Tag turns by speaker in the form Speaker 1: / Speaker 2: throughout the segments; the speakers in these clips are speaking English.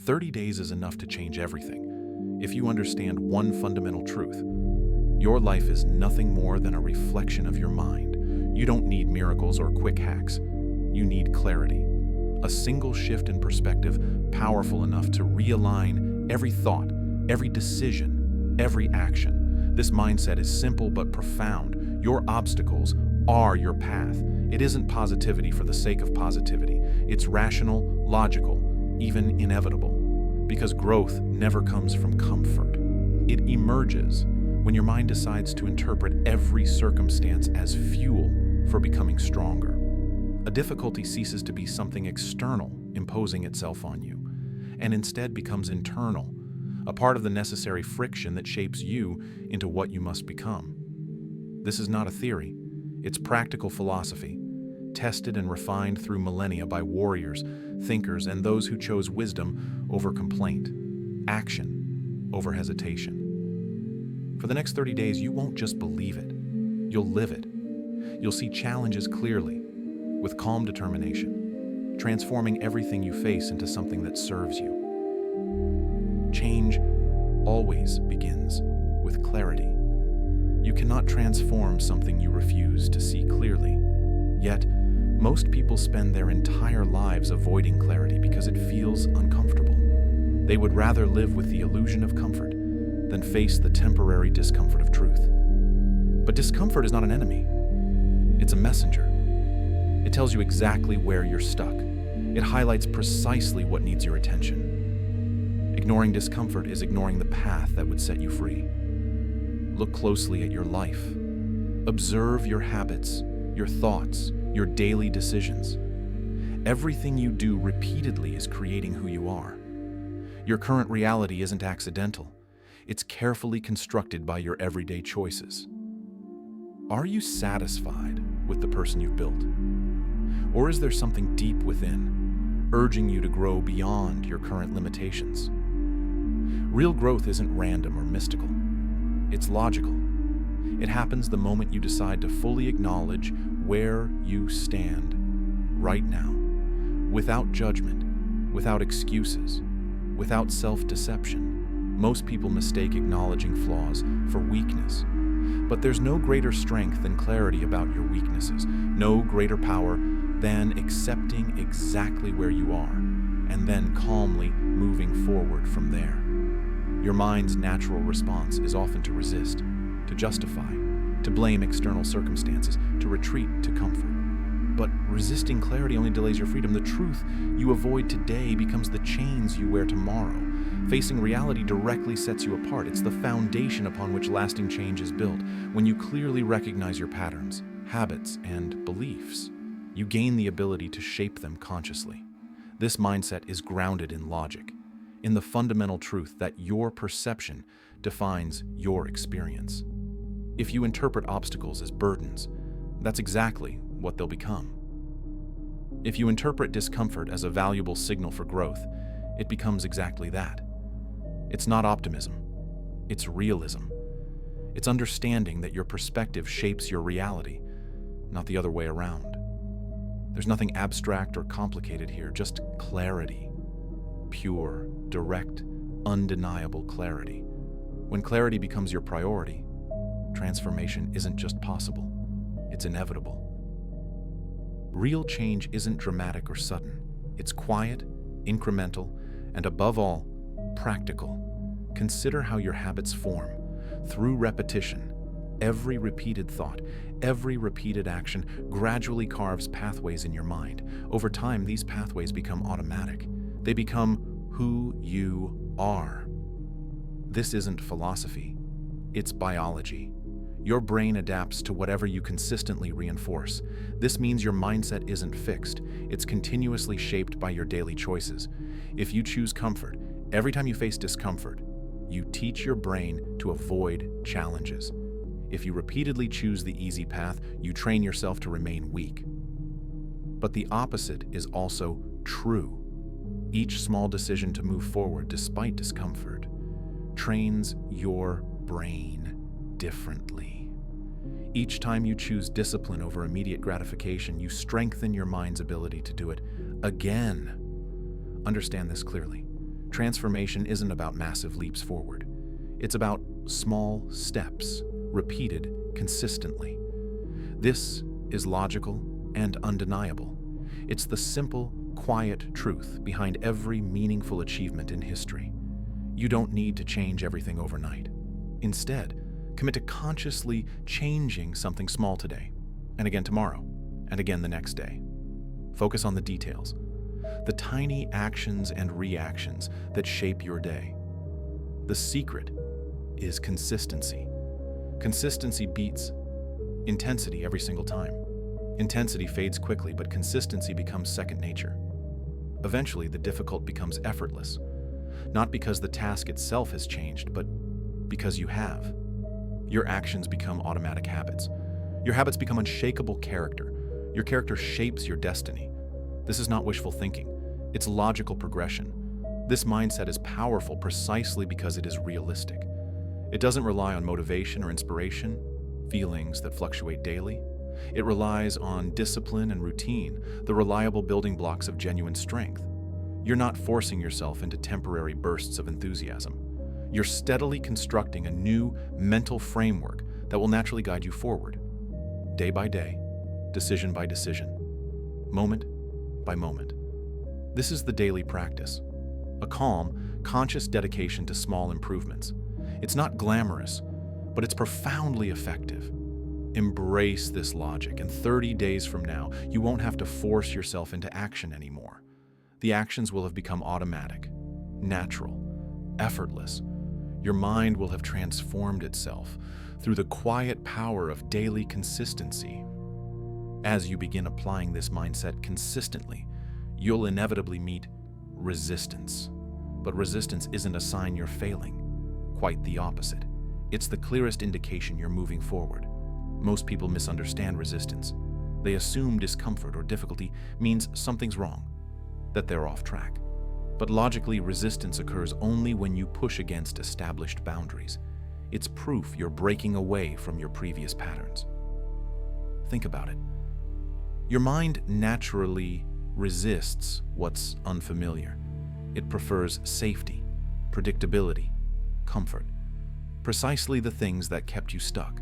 Speaker 1: 30 days is enough to change everything. If you understand one fundamental truth, your life is nothing more than a reflection of your mind. You don't need miracles or quick hacks. You need clarity. A single shift in perspective, powerful enough to realign every thought, every decision, every action. This mindset is simple but profound. Your obstacles are your path. It isn't positivity for the sake of positivity. It's rational, logical, even inevitable. Because growth never comes from comfort. It emerges when your mind decides to interpret every circumstance as fuel for becoming stronger. A difficulty ceases to be something external imposing itself on you, and instead becomes internal, a part of the necessary friction that shapes you into what you must become. This is not a theory. It's practical philosophy, tested and refined through millennia by warriors, thinkers, and those who chose wisdom over complaint, action over hesitation. For the next 30 days, you won't just believe it. You'll live it. You'll see challenges clearly, with calm determination, transforming everything you face into something that serves you. Change always begins with clarity. You cannot transform something you refuse to see clearly. Yet, most people spend their entire lives avoiding clarity because it feels uncomfortable. They would rather live with the illusion of comfort than face the temporary discomfort of truth. But discomfort is not an enemy. It's a messenger. It tells you exactly where you're stuck. It highlights precisely what needs your attention. Ignoring discomfort is ignoring the path that would set you free. Look closely at your life. Observe your habits, your thoughts, your daily decisions. Everything you do repeatedly is creating who you are. Your current reality isn't accidental. It's carefully constructed by your everyday choices. Are you satisfied with the person you've built? Or is there something deep within, urging you to grow beyond your current limitations? Real growth isn't random or mystical. It's logical. It happens the moment you decide to fully acknowledge where you stand right now, without judgment, without excuses, without self-deception. Most people mistake acknowledging flaws for weakness. But there's no greater strength than clarity about your weaknesses, no greater power than accepting exactly where you are, and then calmly moving forward from there. Your mind's natural response is often to resist, to justify, to blame external circumstances, to retreat to comfort. But resisting clarity only delays your freedom. The truth you avoid today becomes the chains you wear tomorrow. Facing reality directly sets you apart. It's the foundation upon which lasting change is built. When you clearly recognize your patterns, habits, and beliefs, you gain the ability to shape them consciously. This mindset is grounded in logic, in the fundamental truth that your perception defines your experience. If you interpret obstacles as burdens, that's exactly what they'll become. If you interpret discomfort as a valuable signal for growth, it becomes exactly that. It's not optimism, it's realism. It's understanding that your perspective shapes your reality, not the other way around. There's nothing abstract or complicated here, just clarity. Pure, direct, undeniable clarity. When clarity becomes your priority, transformation isn't just possible, it's inevitable. Real change isn't dramatic or sudden. It's quiet, incremental, and above all, practical. Consider how your habits form. Through repetition, every repeated thought, every repeated action gradually carves pathways in your mind. Over time, these pathways become automatic. They become who you are. This isn't philosophy, it's biology. Your brain adapts to whatever you consistently reinforce. This means your mindset isn't fixed. It's continuously shaped by your daily choices. If you choose comfort, every time you face discomfort, you teach your brain to avoid challenges. If you repeatedly choose the easy path, you train yourself to remain weak. But the opposite is also true. Each small decision to move forward despite discomfort trains your brain differently. Each time you choose discipline over immediate gratification, you strengthen your mind's ability to do it again. Understand this clearly. Transformation isn't about massive leaps forward. It's about small steps, repeated consistently. This is logical and undeniable. It's the simple, quiet truth behind every meaningful achievement in history. You don't need to change everything overnight. Instead, commit to consciously changing something small today, and again tomorrow, and again the next day. Focus on the details, the tiny actions and reactions that shape your day. The secret is consistency. Consistency beats intensity every single time. Intensity fades quickly, but consistency becomes second nature. Eventually, the difficult becomes effortless, not because the task itself has changed, but because you have. Your actions become automatic habits. Your habits become unshakable character. Your character shapes your destiny. This is not wishful thinking. It's logical progression. This mindset is powerful precisely because it is realistic. It doesn't rely on motivation or inspiration, feelings that fluctuate daily. It relies on discipline and routine, the reliable building blocks of genuine strength. You're not forcing yourself into temporary bursts of enthusiasm. You're steadily constructing a new mental framework that will naturally guide you forward, day by day, decision by decision, moment by moment. This is the daily practice, a calm, conscious dedication to small improvements. It's not glamorous, but it's profoundly effective. Embrace this logic, and 30 days from now, you won't have to force yourself into action anymore. The actions will have become automatic, natural, effortless. Your mind will have transformed itself through the quiet power of daily consistency. As you begin applying this mindset consistently, you'll inevitably meet resistance. But resistance isn't a sign you're failing. Quite the opposite. It's the clearest indication you're moving forward. Most people misunderstand resistance. They assume discomfort or difficulty means something's wrong, that they're off track. But logically, resistance occurs only when you push against established boundaries. It's proof you're breaking away from your previous patterns. Think about it. Your mind naturally resists what's unfamiliar. It prefers safety, predictability, comfort, precisely the things that kept you stuck.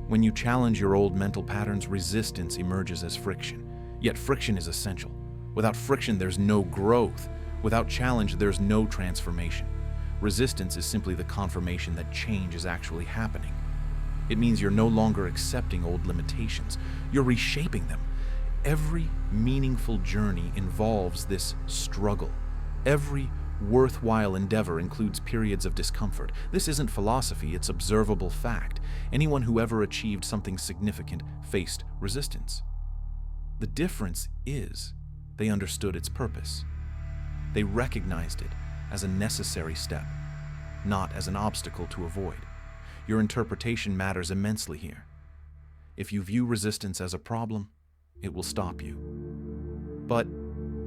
Speaker 1: When you challenge your old mental patterns, resistance emerges as friction. Yet friction is essential. Without friction, there's no growth. Without challenge, there's no transformation. Resistance is simply the confirmation that change is actually happening. It means you're no longer accepting old limitations. You're reshaping them. Every meaningful journey involves this struggle. Every worthwhile endeavor includes periods of discomfort. This isn't philosophy, it's observable fact. Anyone who ever achieved something significant faced resistance. The difference is they understood its purpose. They recognized it as a necessary step, not as an obstacle to avoid. Your interpretation matters immensely here. If you view resistance as a problem, it will stop you. But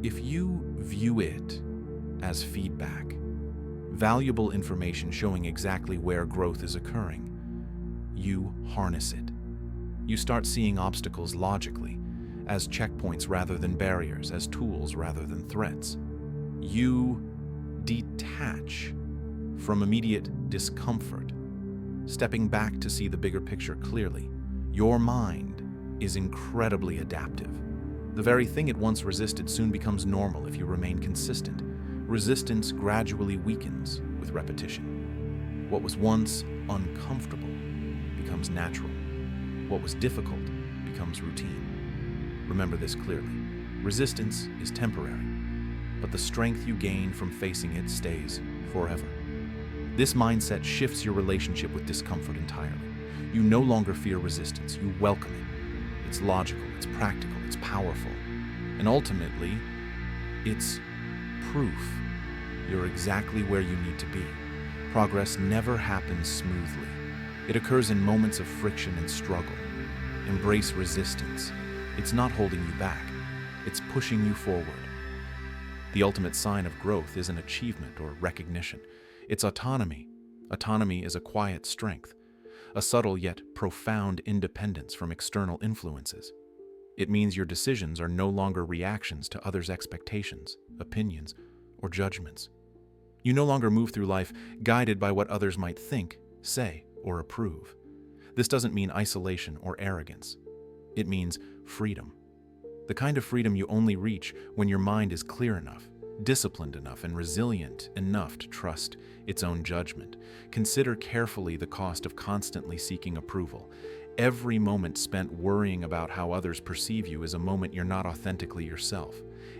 Speaker 1: if you view it as feedback, valuable information showing exactly where growth is occurring, you harness it. You start seeing obstacles logically, as checkpoints rather than barriers, as tools rather than threats. You detach from immediate discomfort, stepping back to see the bigger picture clearly. Your mind is incredibly adaptive. The very thing it once resisted soon becomes normal if you remain consistent. Resistance gradually weakens with repetition. What was once uncomfortable becomes natural. What was difficult becomes routine. Remember this clearly. Resistance is temporary, but the strength you gain from facing it stays forever. This mindset shifts your relationship with discomfort entirely. You no longer fear resistance, you welcome it. It's logical, it's practical, it's powerful, and ultimately, it's proof you're exactly where you need to be. Progress never happens smoothly. It occurs in moments of friction and struggle. Embrace resistance. It's not holding you back, it's pushing you forward. The ultimate sign of growth isn't achievement or recognition. It's autonomy. Autonomy is a quiet strength, a subtle yet profound independence from external influences. It means your decisions are no longer reactions to others' expectations, opinions, or judgments. You no longer move through life guided by what others might think, say, or approve. This doesn't mean isolation or arrogance. It means freedom. The kind of freedom you only reach when your mind is clear enough, disciplined enough, and resilient enough to trust its own judgment. Consider carefully the cost of constantly seeking approval. Every moment spent worrying about how others perceive you is a moment you're not authentically yourself.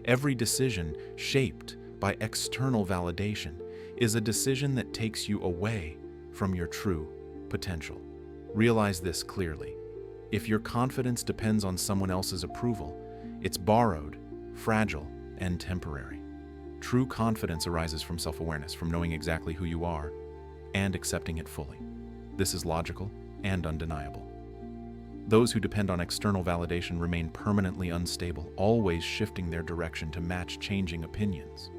Speaker 1: Every decision shaped by external validation is a decision that takes you away from your true potential. Realize this clearly. If your confidence depends on someone else's approval, it's borrowed, fragile, and temporary. True confidence arises from self-awareness, from knowing exactly who you are and accepting it fully. This is logical and undeniable. Those who depend on external validation remain permanently unstable, always shifting their direction to match changing opinions.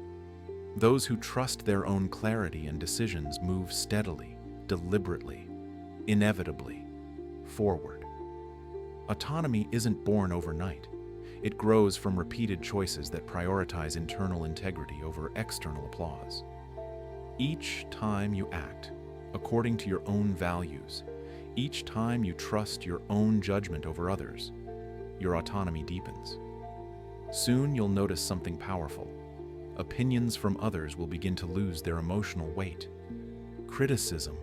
Speaker 1: Those who trust their own clarity and decisions move steadily, deliberately, inevitably forward. Autonomy isn't born overnight. It grows from repeated choices that prioritize internal integrity over external applause. Each time you act according to your own values, each time you trust your own judgment over others, your autonomy deepens. Soon you'll notice something powerful. Opinions from others will begin to lose their emotional weight. Criticism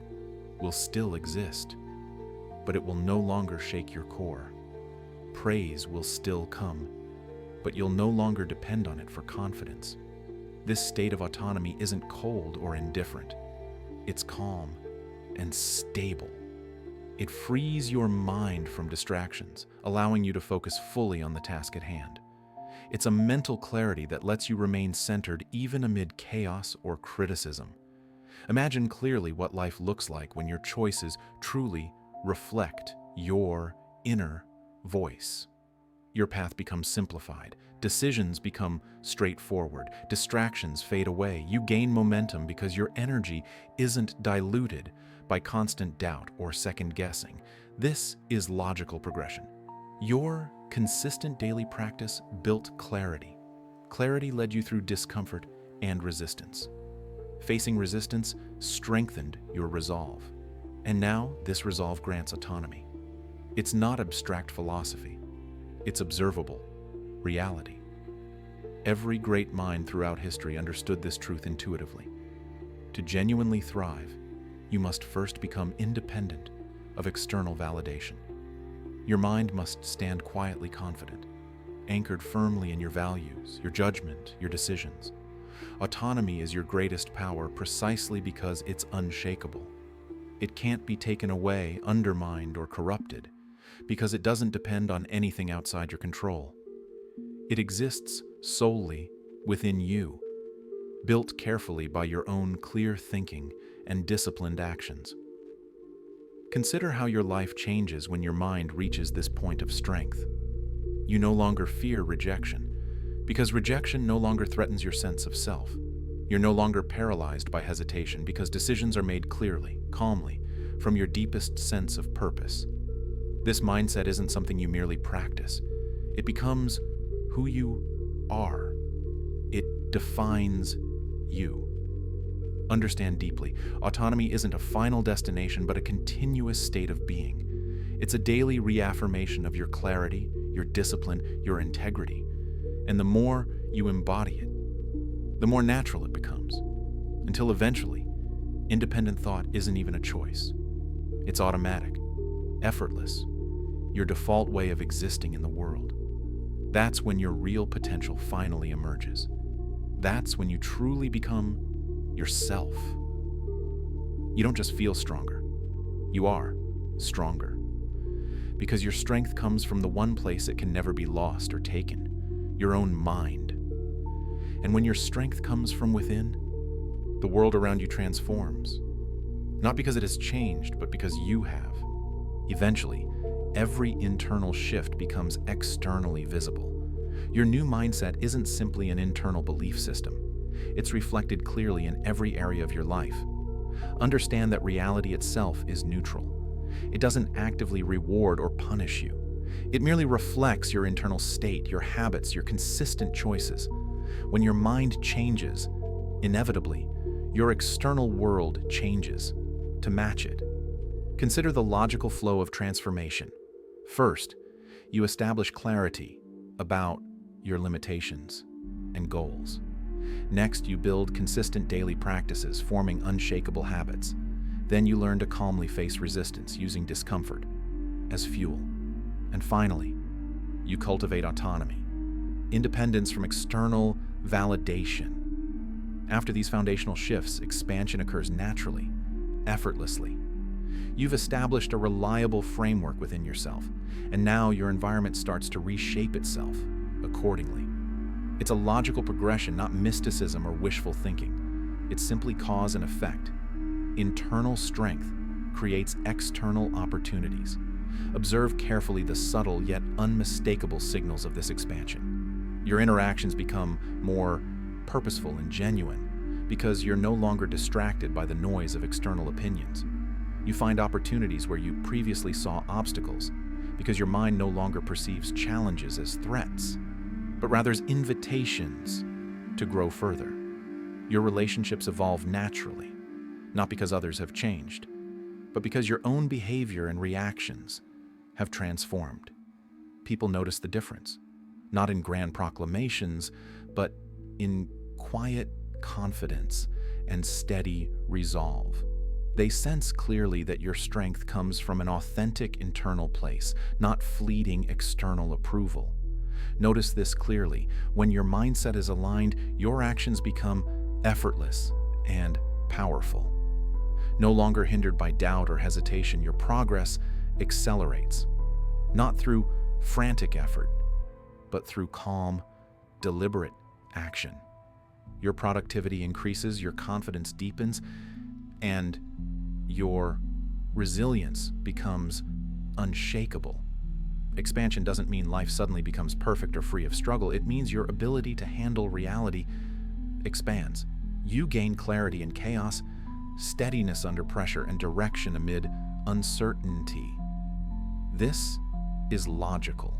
Speaker 1: will still exist, but it will no longer shake your core. Praise will still come, but you'll no longer depend on it for confidence. This state of autonomy isn't cold or indifferent. It's calm and stable. It frees your mind from distractions, allowing you to focus fully on the task at hand. It's a mental clarity that lets you remain centered even amid chaos or criticism. Imagine clearly what life looks like when your choices truly reflect your inner voice. Your path becomes simplified, decisions become straightforward, distractions fade away. You gain momentum because your energy isn't diluted by constant doubt or second guessing. This is logical progression. Your consistent daily practice built clarity. Clarity led you through discomfort and resistance. Facing resistance strengthened your resolve. And now this resolve grants autonomy. It's not abstract philosophy. It's observable reality. Every great mind throughout history understood this truth intuitively. To genuinely thrive, you must first become independent of external validation. Your mind must stand quietly confident, anchored firmly in your values, your judgment, your decisions. Autonomy is your greatest power precisely because it's unshakable. It can't be taken away, undermined, or corrupted, because it doesn't depend on anything outside your control. It exists solely within you, built carefully by your own clear thinking and disciplined actions. Consider how your life changes when your mind reaches this point of strength. You no longer fear rejection, because rejection no longer threatens your sense of self. You're no longer paralyzed by hesitation because decisions are made clearly, calmly, from your deepest sense of purpose. This mindset isn't something you merely practice. It becomes who you are. It defines you. Understand deeply, autonomy isn't a final destination but a continuous state of being. It's a daily reaffirmation of your clarity, your discipline, your integrity. And the more you embody it, the more natural it becomes, until eventually, independent thought isn't even a choice. It's automatic, effortless, your default way of existing in the world. That's when your real potential finally emerges. That's when you truly become yourself. You don't just feel stronger, you are stronger. Because your strength comes from the one place it can never be lost or taken, your own mind. And when your strength comes from within, the world around you transforms. Not because it has changed, but because you have. Eventually, every internal shift becomes externally visible. Your new mindset isn't simply an internal belief system. It's reflected clearly in every area of your life. Understand that reality itself is neutral. It doesn't actively reward or punish you. It merely reflects your internal state, your habits, your consistent choices. When your mind changes, inevitably, Your external world changes to match it. Consider the logical flow of transformation. First, you establish clarity about your limitations and goals. Next, you build consistent daily practices, forming unshakable habits. Then you learn to calmly face resistance, using discomfort as fuel. And finally, you cultivate autonomy, independence from external validation. After these foundational shifts, expansion occurs naturally, effortlessly. You've established a reliable framework within yourself, and now your environment starts to reshape itself accordingly. It's a logical progression, not mysticism or wishful thinking. It's simply cause and effect. Internal strength creates external opportunities. Observe carefully the subtle yet unmistakable signals of this expansion. Your interactions become more purposeful and genuine because you're no longer distracted by the noise of external opinions. You find opportunities where you previously saw obstacles because your mind no longer perceives challenges as threats, but rather as invitations to grow further. Your relationships evolve naturally, not because others have changed, but because your own behavior and reactions have transformed. People notice the difference, not in grand proclamations, but in quiet confidence and steady resolve. They sense clearly that your strength comes from an authentic internal place, not fleeting external approval. Notice this clearly. When your mindset is aligned, your actions become effortless and powerful. No longer hindered by doubt or hesitation, your progress accelerates, not through frantic effort, but through calm, deliberate action. Your productivity increases, your confidence deepens, and your resilience becomes unshakable. Expansion doesn't mean life suddenly becomes perfect or free of struggle. It means your ability to handle reality expands. You gain clarity in chaos, steadiness under pressure, and direction amid uncertainty. This is logical.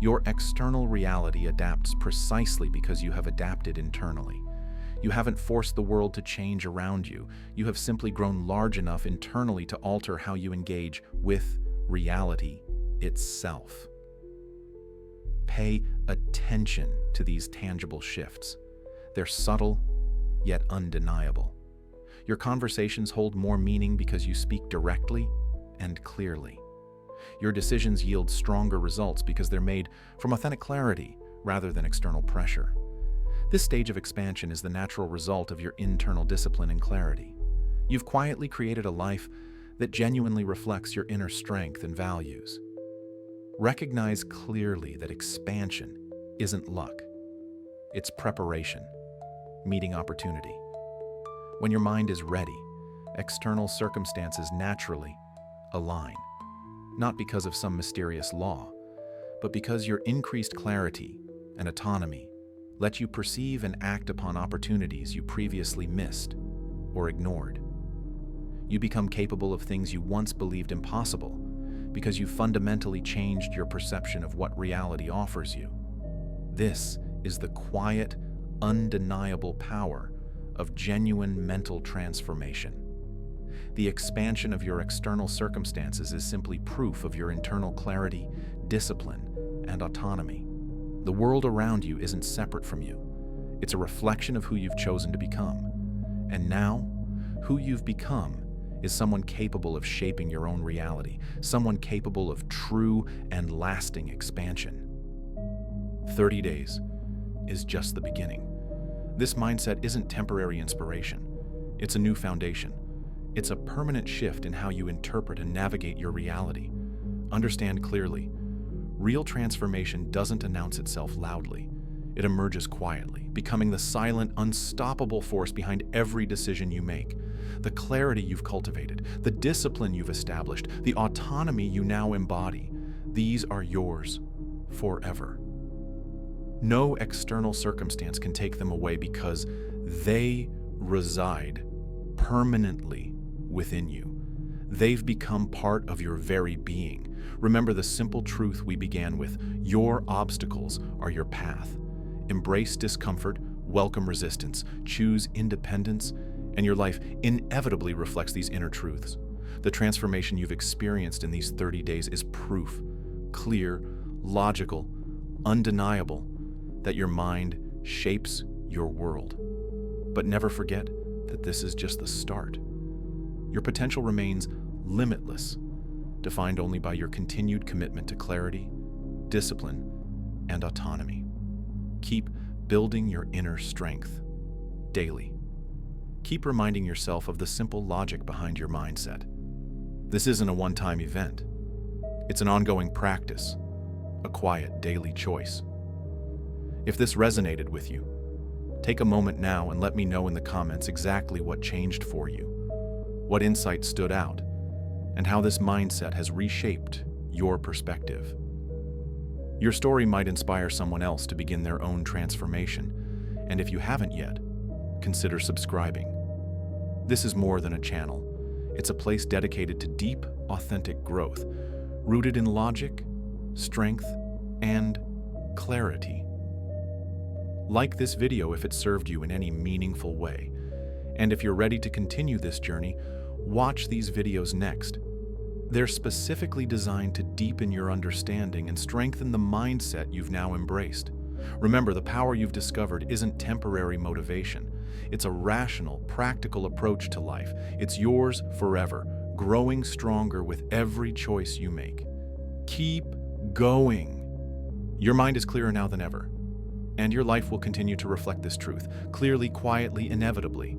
Speaker 1: Your external reality adapts precisely because you have adapted internally. You haven't forced the world to change around you. You have simply grown large enough internally to alter how you engage with reality itself. Pay attention to these tangible shifts. They're subtle, yet undeniable. Your conversations hold more meaning because you speak directly and clearly. Your decisions yield stronger results because they're made from authentic clarity rather than external pressure. This stage of expansion is the natural result of your internal discipline and clarity. You've quietly created a life that genuinely reflects your inner strength and values. Recognize clearly that expansion isn't luck. It's preparation, meeting opportunity. When your mind is ready, external circumstances naturally align, not because of some mysterious law, but because your increased clarity and autonomy let you perceive and act upon opportunities you previously missed or ignored. You become capable of things you once believed impossible because you fundamentally changed your perception of what reality offers you. This is the quiet, undeniable power of genuine mental transformation. The expansion of your external circumstances is simply proof of your internal clarity, discipline, and autonomy. The world around you isn't separate from you. It's a reflection of who you've chosen to become. And now, who you've become is someone capable of shaping your own reality, someone capable of true and lasting expansion. 30 days is just the beginning. This mindset isn't temporary inspiration. It's a new foundation. It's a permanent shift in how you interpret and navigate your reality. Understand clearly, real transformation doesn't announce itself loudly. It emerges quietly, becoming the silent, unstoppable force behind every decision you make. The clarity you've cultivated, the discipline you've established, the autonomy you now embody, these are yours forever. No external circumstance can take them away because they reside permanently within you. They've become part of your very being. Remember the simple truth we began with: your obstacles are your path. Embrace discomfort, Welcome resistance, choose independence, and your life inevitably reflects these inner truths. The transformation you've experienced in these 30 days is proof, clear, logical, undeniable, that your mind shapes your world. But never forget that this is just the start. Your potential remains limitless, defined only by your continued commitment to clarity, discipline, and autonomy. Keep building your inner strength daily. Keep reminding yourself of the simple logic behind your mindset. This isn't a one-time event. It's an ongoing practice, a quiet daily choice. If this resonated with you, take a moment now and let me know in the comments exactly what changed for you, what insight stood out, and how this mindset has reshaped your perspective. Your story might inspire someone else to begin their own transformation, and if you haven't yet, consider subscribing. This is more than a channel. It's a place dedicated to deep, authentic growth, rooted in logic, strength, and clarity. Like this video if it served you in any meaningful way. And if you're ready to continue this journey, watch these videos next. They're specifically designed to deepen your understanding and strengthen the mindset you've now embraced. Remember, the power you've discovered isn't temporary motivation. It's a rational, practical approach to life. It's yours forever, growing stronger with every choice you make. Keep going. Your mind is clearer now than ever, and your life will continue to reflect this truth, clearly, quietly, inevitably.